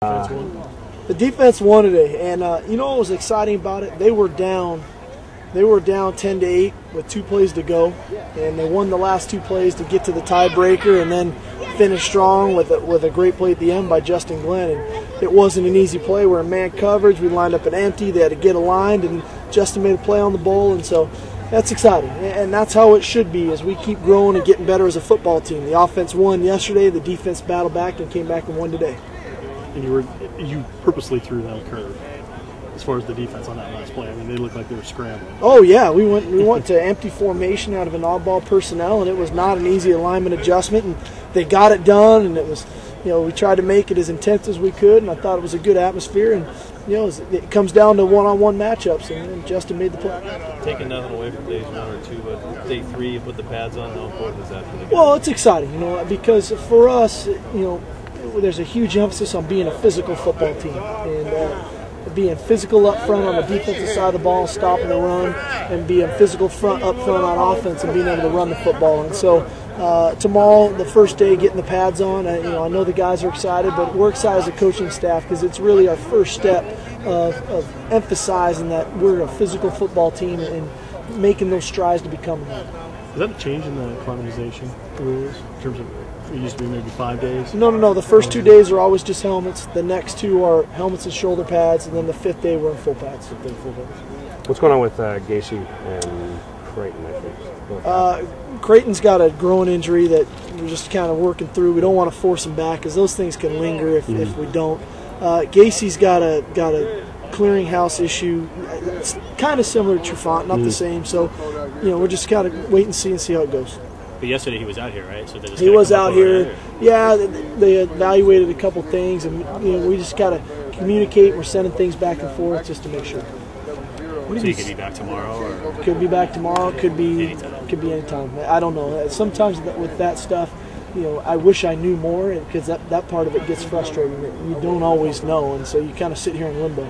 defense won? The defense won today, and you know what was exciting about it? They were down 10-8 with 2 plays to go, and they won the last 2 plays to get to the tiebreaker, and then finished strong with a great play at the end by Justin Glenn. And it wasn't an easy play. We're in man coverage. We lined up an empty. They had to get aligned, and Justin made a play on the bowl, and so that's exciting. And that's how it should be as we keep growing and getting better as a football team. The offense won yesterday. The defense battled back and came back and won today. And you purposely threw that curve as far as the defense on that last play. I mean, they looked like they were scrambling. Oh yeah, we went to empty formation out of an oddball personnel, and it was not an easy alignment adjustment, and they got it done. And it was, you know, we tried to make it as intense as we could, and I thought it was a good atmosphere. And you know, it comes down to one-on-one matchups, and Justin made the play. Taking nothing away from days 1 or 2, but day 3, you put the pads on. How important is that for the game? Well, it's exciting, you know, because for us, you know, there's a huge emphasis on being a physical football team, and being physical up front on the defensive side of the ball, stopping the run, and being physical up front on offense and being able to run the football. And so tomorrow, the first day, getting the pads on, you know, I know the guys are excited, but we're excited as a coaching staff because it's really our first step of emphasizing that we're a physical football team and making those strides to become that. Is that a change in the acclimatization rules in terms of it used to be maybe 5 days? No. The first 2 days are always just helmets. The next 2 are helmets and shoulder pads, and then the 5th day we're in full pads. What's going on with Gacy and Creighton, I think? Creighton's got a growing injury that we're just kind of working through. We don't want to force him back because those things can linger if we don't. Gacy's got a clearinghouse issue. It's kind of similar to Trufant, not the same. So, you know, we're just kind of wait and see how it goes. But yesterday he was out here, right? So he was out here. Yeah, they evaluated a couple things, and you know, we just got to communicate. We're sending things back and forth just to make sure. So he could be back tomorrow, or could be back tomorrow. Could be anytime. I don't know. Sometimes with that stuff, you know, I wish I knew more because that part of it gets frustrating. You don't always know, and so you kind of sit here in limbo.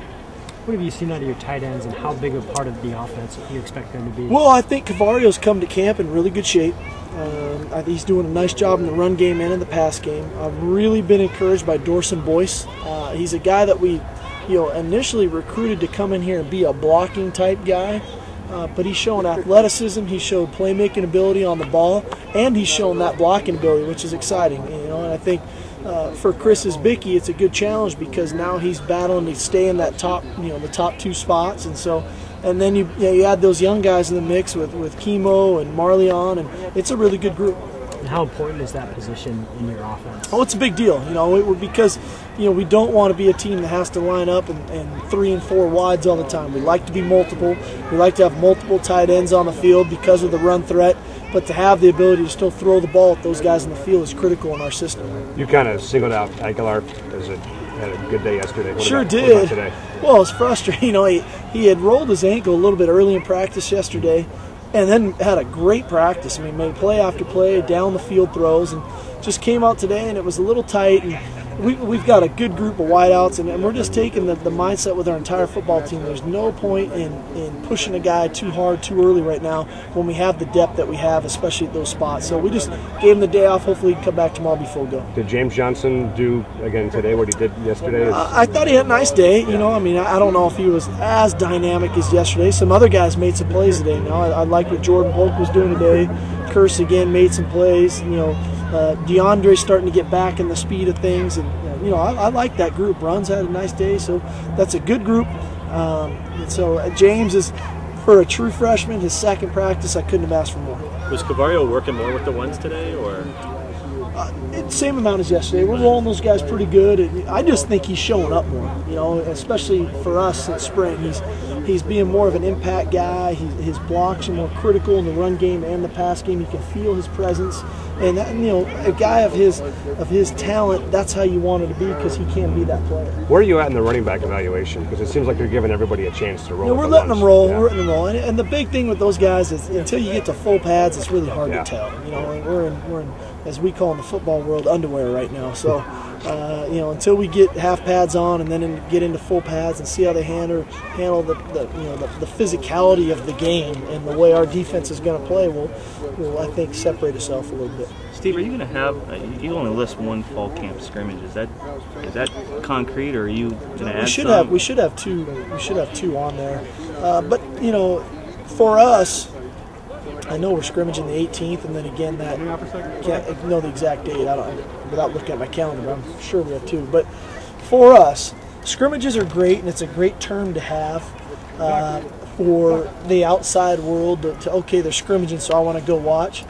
What have you seen out of your tight ends, and how big a part of the offense you expect them to be? Well, I think Cavario's come to camp in really good shape. I think he's doing a nice job in the run game and in the pass game. I've really been encouraged by Dorson Boyce. He's a guy that we, you know, initially recruited to come in here and be a blocking type guy, but he's shown athleticism, he's showed playmaking ability on the ball, and he's shown that blocking ability, which is exciting. You know, and I think for Chris Isbicki, it's a good challenge because now he's battling to stay in that top, you know, the top 2 spots, and so. And then you add those young guys in the mix with Chemo and Marleon, and it's a really good group. And how important is that position in your offense? Oh, it's a big deal, you know, because you know we don't want to be a team that has to line up and 3 and 4 wides all the time. We like to be multiple. We like to have multiple tight ends on the field because of the run threat. But to have the ability to still throw the ball at those guys in the field is critical in our system. You kind of singled out Aguilar as had a good day yesterday. What sure about did. Today? Well, it's frustrating. You know, he had rolled his ankle a little bit early in practice yesterday, and then had a great practice. I mean, made play after play, down the field throws, and just came out today, and it was a little tight. And we've got a good group of wideouts, and we're just taking the mindset with our entire football team. There's no point in pushing a guy too hard too early right now when we have the depth that we have, especially at those spots. So we just gave him the day off. Hopefully he can come back tomorrow and be full go. Did James Johnson do, again today, what he did yesterday? I thought he had a nice day. You know, I mean, I don't know if he was as dynamic as yesterday. Some other guys made some plays today. You know, I like what Jordan Polk was doing today. Curse again made some plays. You know, DeAndre's starting to get back in the speed of things, and you know, I like that group. Runs had a nice day, so that's a good group. And so James is, for a true freshman, his second practice. I couldn't have asked for more. Was Cavario working more with the ones today, or? Same amount as yesterday. We're rolling those guys pretty good. I just think he's showing up more. You know, especially for us in spring. He's being more of an impact guy. His blocks are more critical in the run game and the pass game. You can feel his presence, and that, you know, a guy of his talent, that's how you want it to be because he can be that player. Where are you at in the running back evaluation? Because it seems like you're giving everybody a chance to roll. You know, we're letting them roll. Yeah. We're letting them roll, and the big thing with those guys is until you get to full pads, it's really hard to tell. You know, we're in as we call in the football world, underwear right now. So until we get half pads on and then get into full pads and see how they handle the physicality of the game and the way our defense is going to play, will I think separate itself a little bit. Steve, are you going to have? You only list one fall camp scrimmage. Is that concrete, or are you going to add some? We should have two. We should have two on there. But for us, I know we're scrimmaging the 18th, and then again that can't know the exact date. Without looking at my calendar, but I'm sure we have two. But for us, scrimmages are great, and it's a great term to have for the outside world. Okay, they're scrimmaging, so I want to go watch.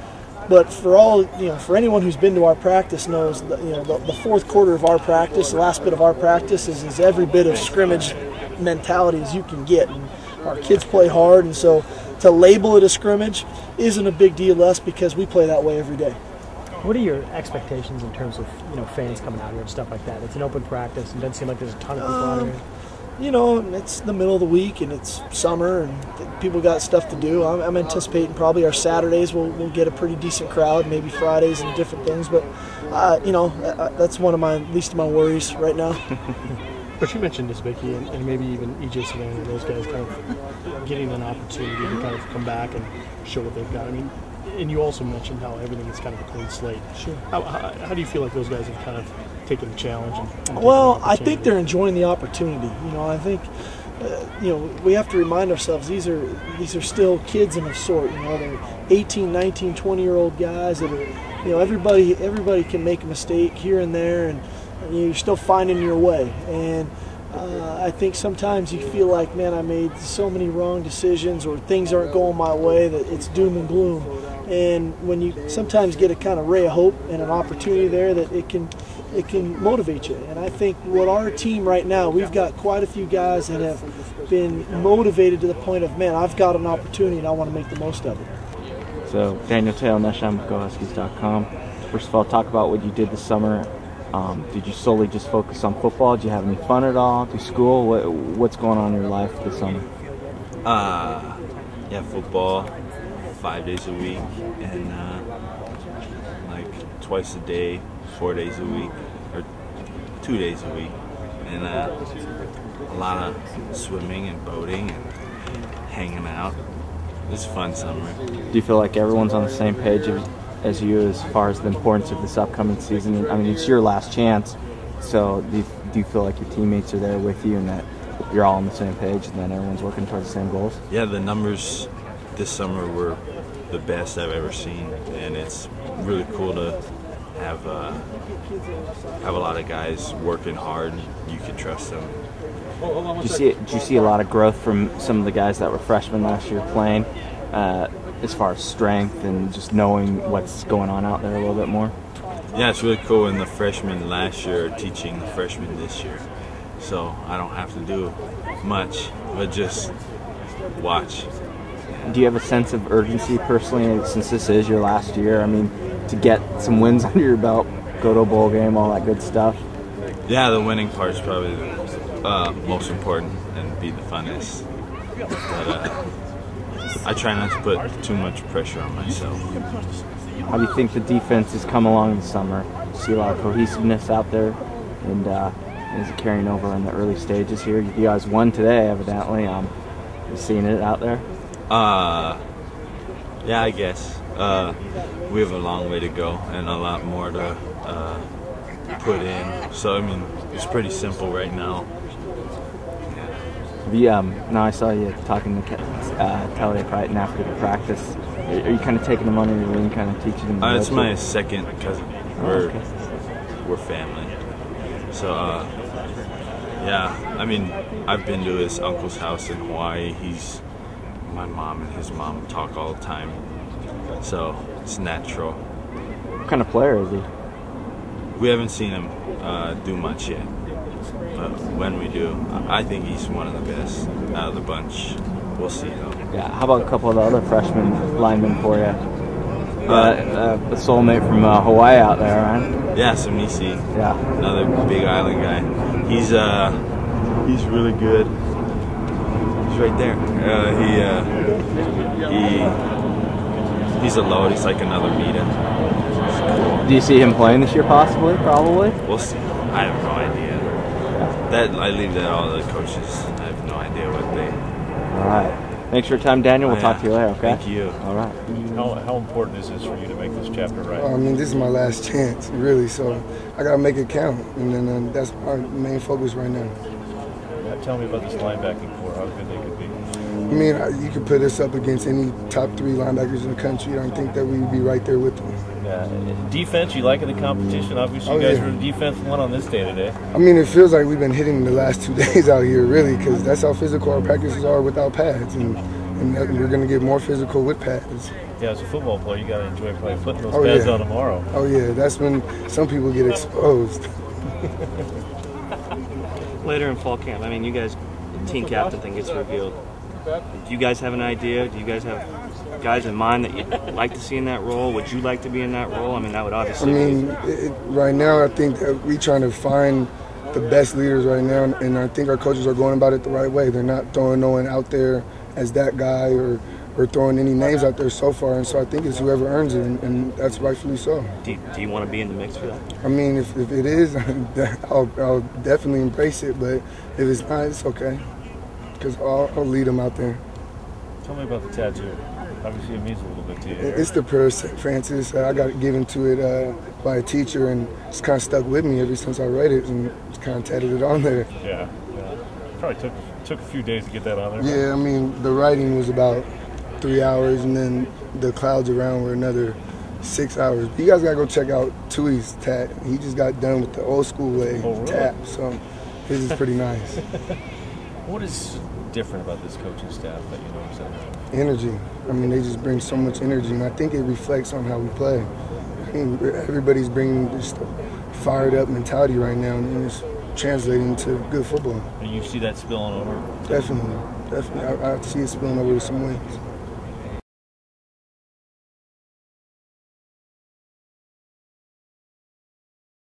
But for anyone who's been to our practice knows that, the fourth quarter of our practice, the last bit of our practice is every bit of scrimmage mentality as you can get. And our kids play hard, and so to label it a scrimmage isn't a big deal to us because we play that way every day. What are your expectations in terms of fans coming out here and stuff like that? It's an open practice, and it doesn't seem like there's a ton of people out here. It's the middle of the week and it's summer and people got stuff to do. I'm anticipating probably our Saturdays we'll get a pretty decent crowd, maybe Fridays and different things. But that's one of my least of my worries right now. But you mentioned this, Vicky, and maybe even E.J. Savannah, those guys kind of getting an opportunity to kind of come back and show what they've got. I mean, and you also mentioned how everything is kind of a clean slate. Sure. How do you feel like those guys have kind of taken the challenge? I think they're enjoying the opportunity. I think we have to remind ourselves these are still kids in a sort. They're 18, 19, 20-year-old guys that are. Everybody can make a mistake here and there, and you're still finding your way. And I think sometimes you feel like, man, I made so many wrong decisions or things aren't going my way that it's doom and gloom. And when you sometimes get a kind of ray of hope and an opportunity there, that it can motivate you. And I think what our team right now, we've got quite a few guys that have been motivated to the point of, man, I've got an opportunity and I want to make the most of it. So, Daniel Te'o-Nesheim with GoHuskies.com. First of all, talk about what you did this summer. Did you solely just focus on football? Did you have any fun at all? Do school? What's going on in your life this summer? Yeah, football 5 days a week and like twice a day, 4 days a week, or 2 days a week, and a lot of swimming and boating and hanging out. It was a fun summer. Do you feel like everyone's on the same page as you as far as the importance of this upcoming season? I mean, it's your last chance, so do you feel like your teammates are there with you and that you're all on the same page and that everyone's working towards the same goals? Yeah, the numbers this summer were the best I've ever seen, and it's really cool to have a lot of guys working hard. You can trust them. Did you see a lot of growth from some of the guys that were freshmen last year playing, as far as strength and just knowing what's going on out there a little bit more? Yeah, it's really cool. And the freshmen last year are teaching the freshmen this year, so I don't have to do much but just watch. Do you have a sense of urgency personally, since this is your last year? I mean, to get some wins under your belt, go to a bowl game, all that good stuff? Yeah, the winning part is probably the most important and be the funnest. But I try not to put too much pressure on myself. How do you think the defense has come along this summer? You see a lot of cohesiveness out there, and is it carrying over in the early stages here? You guys won today, evidently. You seeing it out there? Yeah, I guess. We have a long way to go and a lot more to put in. So, I mean, it's pretty simple right now. Now I saw you talking to Kelly right after the practice. Are you kind of taking them under your wing, kind of teaching them? It's my second cousin. We're family. So, yeah, I mean, I've been to his uncle's house in Hawaii. My mom and his mom talk all the time, so it's natural. What kind of player is he? We haven't seen him do much yet, but when we do, I think he's one of the best out of the bunch. We'll see though. Yeah. How about a couple of the other freshman linemen for you? A soulmate from Hawaii out there, right? Yeah, Samisi. Yeah. Another Big Island guy. He's really good. He's right there. He's a load. He's like another Mita. Do you see him playing this year, possibly? Probably. We'll see. I have no idea. That I leave that all to the coaches. I have no idea what they. All right. Thanks for your time, Daniel. We'll talk to you later, okay? Thank you. All right. How important is this for you to make this chapter right? I mean, this is my last chance, really, so I got to make it count, and then that's our main focus right now. Tell me about this linebacking core, how good they could be. I mean, you could put us up against any top 3 linebackers in the country. I think that we would be right there with them. Defense, you liking the competition? Obviously, you guys were the defense one on this day today. I mean, it feels like we've been hitting the last 2 days out here, really, because that's how physical our practices are without pads, and we're going to get more physical with pads. Yeah, as a football player, you got to enjoy probably putting those pads on tomorrow. Oh, yeah, that's when some people get exposed. Later in fall camp, I mean, you guys, the team captain thing gets revealed. Do you guys have an idea? Do you guys have guys in mind that you'd like to see in that role? Would you like to be in that role? I mean, that would obviously right now, I think that we're trying to find the best leaders right now, and I think our coaches are going about it the right way. They're not throwing no one out there as that guy or throwing any names out there so far, and so I think it's whoever earns it, and that's rightfully so. Do you want to be in the mix for that? I mean, if it is, I'll definitely embrace it, but if it's not, it's okay, because I'll lead them out there. Tell me about the tattoo. Obviously, it means a little bit to you. It's the prayer, St. Francis. I got given to it by a teacher, and it's kind of stuck with me ever since I read it, and it's kind of tatted it on there. Yeah. Probably took a few days to get that on there. Yeah, I mean, the writing was about 3 hours, and then the clouds around were another 6 hours. You guys gotta go check out Tui's tat. He just got done with the old school way tap, so his is pretty nice. What is different about this coaching staff that you notice? Energy. I mean, they just bring so much energy, and I think it reflects on how we play. I mean, everybody's bringing just a fired up mentality right now, and it's translating to good football. And you see that spilling over? Definitely. I see it spilling over to some wins.